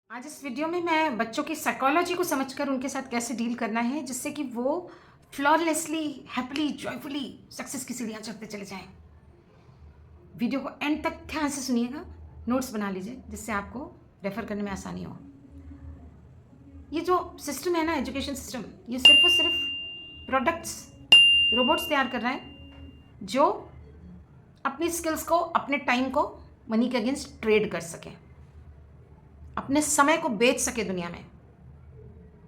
आज इस वीडियो में मैं बच्चों की साइकोलॉजी को समझकर उनके साथ कैसे डील करना है जिससे कि वो फ्लॉलेसली हैप्पीली जॉयफुली सक्सेस की सीढ़ियाँ चढ़ते चले जाएं। वीडियो को एंड तक ध्यान से सुनिएगा, नोट्स बना लीजिए जिससे आपको रेफर करने में आसानी हो। ये जो सिस्टम है ना, एजुकेशन सिस्टम, ये सिर्फ और सिर्फ प्रोडक्ट्स, रोबोट्स तैयार कर रहा है जो अपनी स्किल्स को, अपने टाइम को मनी के अगेंस्ट ट्रेड कर सके, अपने समय को बेच सके दुनिया में।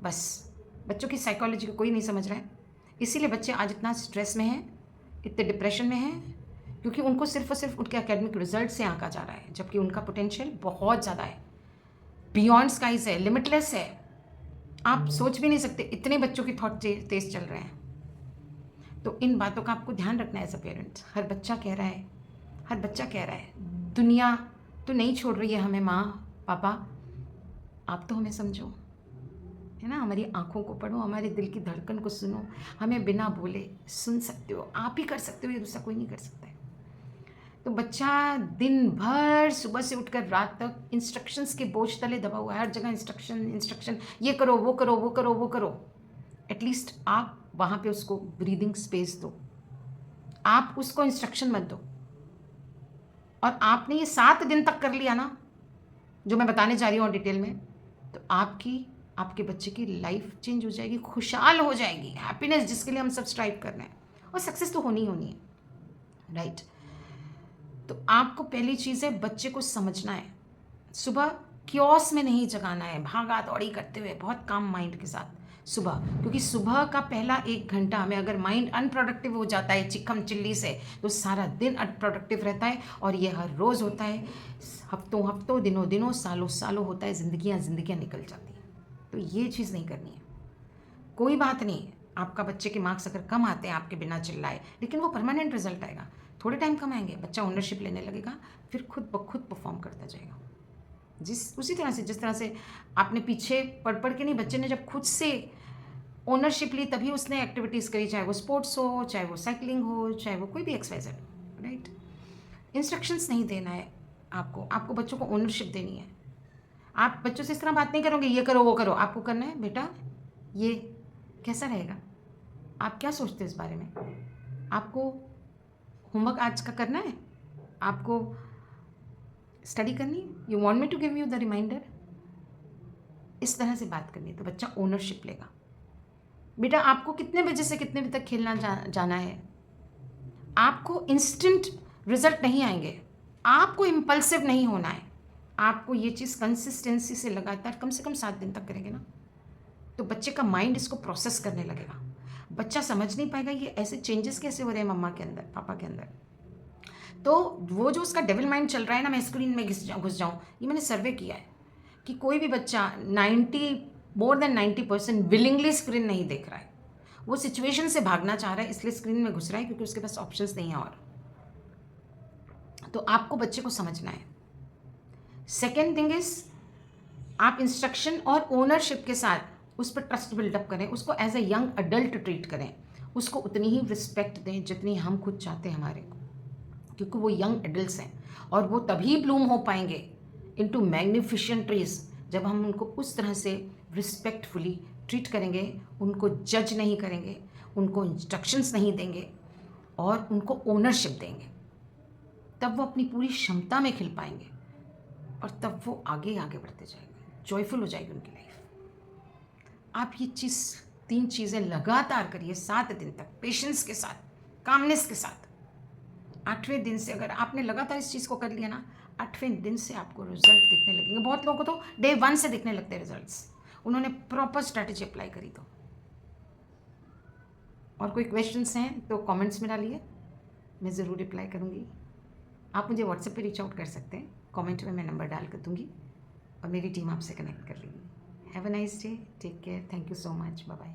बस बच्चों की साइकोलॉजी को कोई नहीं समझ रहा है, इसीलिए बच्चे आज इतना स्ट्रेस में हैं, इतने डिप्रेशन में हैं, क्योंकि उनको सिर्फ और सिर्फ उनके एकेडमिक रिजल्ट से आंका जा रहा है, जबकि उनका पोटेंशियल बहुत ज़्यादा है, बियॉन्ड स्काइज है, लिमिटलेस है। आप सोच भी नहीं सकते इतने बच्चों की थॉट तेज चल रहे हैं। तो इन बातों का आपको ध्यान रखना है एज अ पेरेंट। हर बच्चा कह रहा है, हर बच्चा कह रहा है, दुनिया तो नहीं छोड़ रही है हमें, माँ पापा आप तो हमें समझो, है ना, हमारी आँखों को पढ़ो, हमारे दिल की धड़कन को सुनो, हमें बिना बोले सुन सकते हो, आप ही कर सकते हो, ये दूसरा कोई नहीं कर सकता है। तो बच्चा दिन भर सुबह से उठकर रात तक इंस्ट्रक्शंस के बोझ तले दबा हुआ है, हर जगह इंस्ट्रक्शन इंस्ट्रक्शन, ये करो वो करो वो करो वो करो। एटलीस्ट आप वहाँ पे उसको ब्रीदिंग स्पेस दो, आप उसको इंस्ट्रक्शन मत दो। और आपने ये 7 दिन तक कर लिया ना, जो मैं बताने जा रही हूँ डिटेल में, तो आपके बच्चे की लाइफ चेंज हो जाएगी, खुशहाल हो जाएगी, हैप्पीनेस जिसके लिए हम सब स्ट्राइव कर रहे हैं, और सक्सेस तो होनी ही होनी है, राइट। तो आपको पहली चीज़ है बच्चे को समझना है, सुबह क्योस में नहीं जगाना है भागा दौड़ी करते हुए, बहुत काम माइंड के साथ सुबह, क्योंकि सुबह का पहला 1 घंटा में अगर माइंड अनप्रोडक्टिव हो जाता है चिक्कम चिल्ली से, तो सारा दिन अनप्रोडक्टिव रहता है। और ये हर रोज़ होता है, हफ्तों हफ्तों, दिनों दिनों, सालों सालों होता है, ज़िंदगियाँ निकल जाती हैं। तो ये चीज़ नहीं करनी है। कोई बात नहीं, आपका बच्चे के मार्क्स अगर कम आते हैं आपके बिना चिल्लाए, लेकिन वो परमानेंट रिजल्ट आएगा। थोड़े टाइम कम आएंगे, बच्चा ओनरशिप लेने लगेगा, फिर खुद ब खुद परफॉर्म करता जाएगा। उसी तरह से जिस तरह से आपने पीछे पढ़ पढ़ के नहीं, बच्चे ने जब खुद से ओनरशिप ली तभी उसने एक्टिविटीज़ करी, चाहे वो स्पोर्ट्स हो, चाहे वो साइकिलिंग हो, चाहे वो कोई भी एक्सरसाइज हो, राइट। इंस्ट्रक्शंस नहीं देना है आपको बच्चों को ओनरशिप देनी है। आप बच्चों से इस तरह बात नहीं करोगे, ये करो वो करो, आपको करना है बेटा ये कैसा रहेगा, आप क्या सोचते हो इस बारे में, आपको होमवर्क आज का करना है, आपको स्टडी करनी, you want me to give you the reminder, इस तरह से बात करनी है तो बच्चा ओनरशिप लेगा। बेटा आपको कितने बजे से कितने बजे तक खेलना जाना है, आपको इंस्टेंट रिजल्ट नहीं आएंगे, आपको इम्पल्सिव नहीं होना है, आपको ये चीज़ कंसिस्टेंसी से लगातार कम से कम 7 दिन तक करेंगे ना, तो बच्चे का माइंड इसको प्रोसेस करने लगेगा। बच्चा समझ नहीं पाएगा ये ऐसे चेंजेस कैसे हो रहे हैं मम्मा के अंदर, पापा के अंदर। तो वो जो उसका डेविल माइंड चल रहा है ना, मैं स्क्रीन में घुस जाऊँ, ये मैंने सर्वे किया है कि कोई भी बच्चा 90% विलिंगली स्क्रीन नहीं देख रहा है, वो सिचुएशन से भागना चाह रहा है, इसलिए स्क्रीन में घुस रहा है क्योंकि उसके पास ऑप्शंस नहीं है। और तो आपको बच्चे को समझना है। सेकेंड थिंग इज, आप इंस्ट्रक्शन और ओनरशिप के साथ उस पर ट्रस्ट बिल्डअप करें, उसको as a young adult treat करें, उसको उतनी ही रिस्पेक्ट दें जितनी हम खुद चाहते हैं हमारे को, क्योंकि वो यंग एडल्ट्स हैं और वो तभी ब्लूम हो पाएंगे इनटू मैग्निफिशेंट ट्रीज जब हम उनको उस तरह से रिस्पेक्टफुली ट्रीट करेंगे, उनको जज नहीं करेंगे, उनको इंस्ट्रक्शंस नहीं देंगे और उनको ओनरशिप देंगे। तब वो अपनी पूरी क्षमता में खिल पाएंगे और तब वो आगे आगे बढ़ते जाएंगे, जॉयफुल हो जाएगी उनकी लाइफ। आप ये 3 चीज़ें लगातार करिए 7 दिन तक, पेशेंस के साथ, कामनेस के साथ। 8वें दिन से अगर आपने लगातार इस चीज़ को कर लिया ना, 8वें दिन से आपको रिजल्ट दिखने लगेंगे। बहुत लोगों को तो डे 1 से दिखने लगते हैं रिजल्ट्स, उन्होंने प्रॉपर स्ट्रैटेजी अप्लाई करी तो। और कोई क्वेश्चंस हैं तो कमेंट्स में डालिए, मैं ज़रूर रिप्लाई करूँगी। आप मुझे व्हाट्सएप पे रीच आउट कर सकते हैं, कमेंट में मैं नंबर डाल कर दूँगी और मेरी टीम आपसे कनेक्ट कर लेगी। Have a nice day, take care, thank you so much, bye bye.